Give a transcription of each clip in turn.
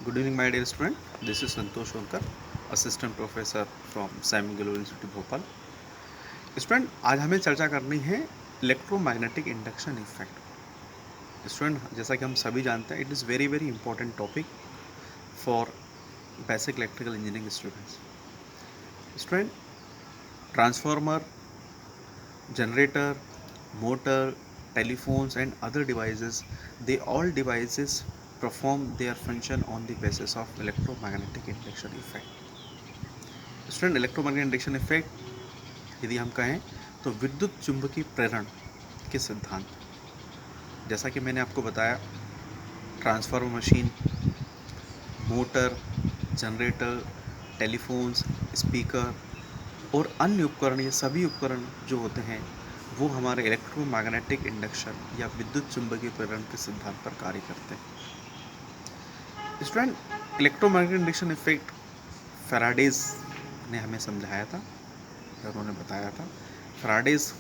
Good evening, my dear student. This is Santosh Shankar, Assistant Professor from Sami Galore Institute Bhopal. Student, आज हमें चर्चा करनी है electromagnetic induction effect. Student, जैसा कि हम सभी जानते हैं, it is very very important topic for basic electrical engineering students. Student, transformer, generator, motor, telephones and other devices, they all devices perform their function on the basis of electromagnetic induction effect. Student, electromagnetic induction effect यदि हम कहें तो विद्युत चुंबकीय प्रेरण के सिद्धांत, जैसा कि मैंने आपको बताया, transformer machine, motor, generator, telephones, speaker और अन्य उपकरण, ये सभी उपकरण जो होते हैं वो हमारे इलेक्ट्रोमैग्नेटिक इंडक्शन या विद्युत चुंबकीय प्रेरण के सिद्धांत पर कार्य करते हैं. Student, electromagnetic induction effect Faraday's ने हमें समझाया था या उन्होंने बताया था. फैराडेज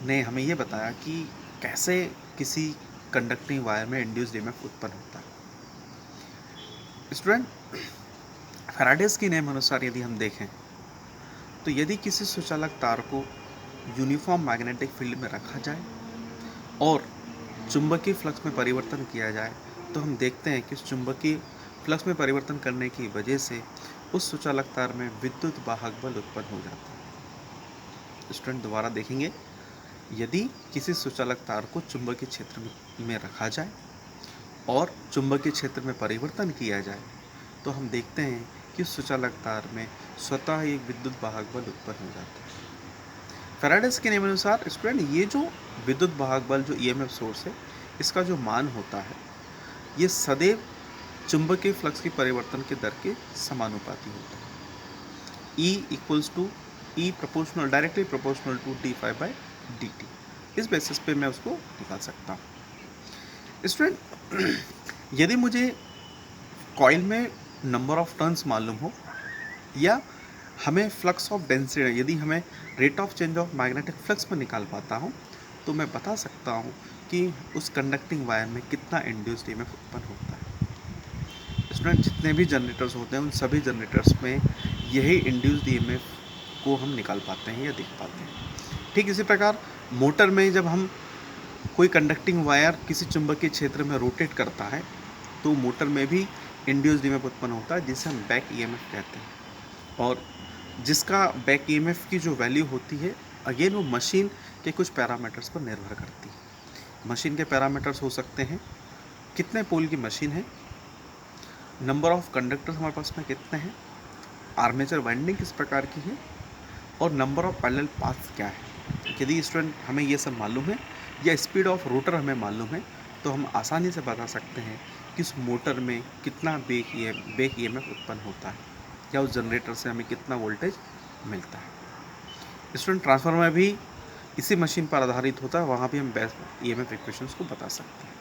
ने हमें ये बताया कि कैसे किसी कंडक्टिंग वायर में इंड्यूस्ड ईएमएफ उत्पन्न होता है. स्टूडेंट, फैराडेज के नियम अनुसार यदि हम देखें तो यदि किसी सुचालक तार को यूनिफॉर्म मैग्नेटिक फील्ड में रखा जाए और चुंबकीय फ्लक्स में परिवर्तन किया जाए तो हम देखते हैं कि चुंबकीय फ्लक्स में परिवर्तन करने की वजह से उस सुचालक तार में विद्युत वाहक बल उत्पन्न हो जाता है. स्टूडेंट, दोबारा देखेंगे, यदि किसी सुचालक तार को चुंबकीय क्षेत्र में रखा जाए और चुंबकीय क्षेत्र में परिवर्तन किया जाए तो हम देखते हैं कि सुचालक तार में स्वतः ही एक विद्युत वाहक बल उत्पन्न हो जाता है. फैराडेज के नियम अनुसार स्टूडेंट, ये जो विद्युत वाहक बल जो ईएमएफ सोर्स है, इसका जो मान होता है ये सदैव चुंबकीय फ्लक्स की परिवर्तन के दर के समानुपाती होता है. E equals to E proportional, directly proportional to d∅/dt. इस बेसिस पे मैं उसको निकाल सकता हूँ. स्टूडेंट, यदि मुझे कॉइल में नंबर ऑफ टर्न्स मालूम हो या हमें फ्लक्स ऑफ डेंसिटी, यदि हमें rate of change of magnetic flux में निकाल पाता हूँ तो मैं बता सकता हूँ कि उस कंडक्टिंग वायर में कितना इंड्यूस्ड ईएमएफ उत्पन्न होता है. स्टूडेंट, जितने भी जनरेटर्स होते हैं उन सभी जनरेटर्स में यही इंड्यूस्ड ईएमएफ को हम निकाल पाते हैं या देख पाते हैं. ठीक इसी प्रकार मोटर में जब हम कोई कंडक्टिंग वायर किसी चुंबकीय क्षेत्र में रोटेट करता है तो मोटर में भी इंड्यूस्ड ईएमएफ उत्पन्न होता है, जिसे हम बैक ईएमएफ कहते हैं. और जिसका बैक ईएमएफ की जो वैल्यू होती है, अगेन वो मशीन के कुछ पैरामीटर्स पर निर्भर करती है. मशीन के पैरामीटर्स हो सकते हैं कितने पोल की मशीन है, नंबर ऑफ कंडक्टर्स हमारे पास में कितने हैं, आर्मेचर वाइंडिंग किस प्रकार की है और नंबर ऑफ पैरेलल पाथ्स क्या है. यदि स्टूडेंट हमें ये सब मालूम है या स्पीड ऑफ रोटर हमें मालूम है तो हम आसानी से बता सकते हैं कि उस मोटर में कितना बैक ईएमएफ उत्पन्न होता है या उस जनरेटर से हमें कितना वोल्टेज मिलता है. स्टूडेंट, ट्रांसफार्मर भी इसी मशीन पर आधारित होता है, वहाँ भी हम बैक ईएमएफ इक्वेशंस को बता सकते हैं.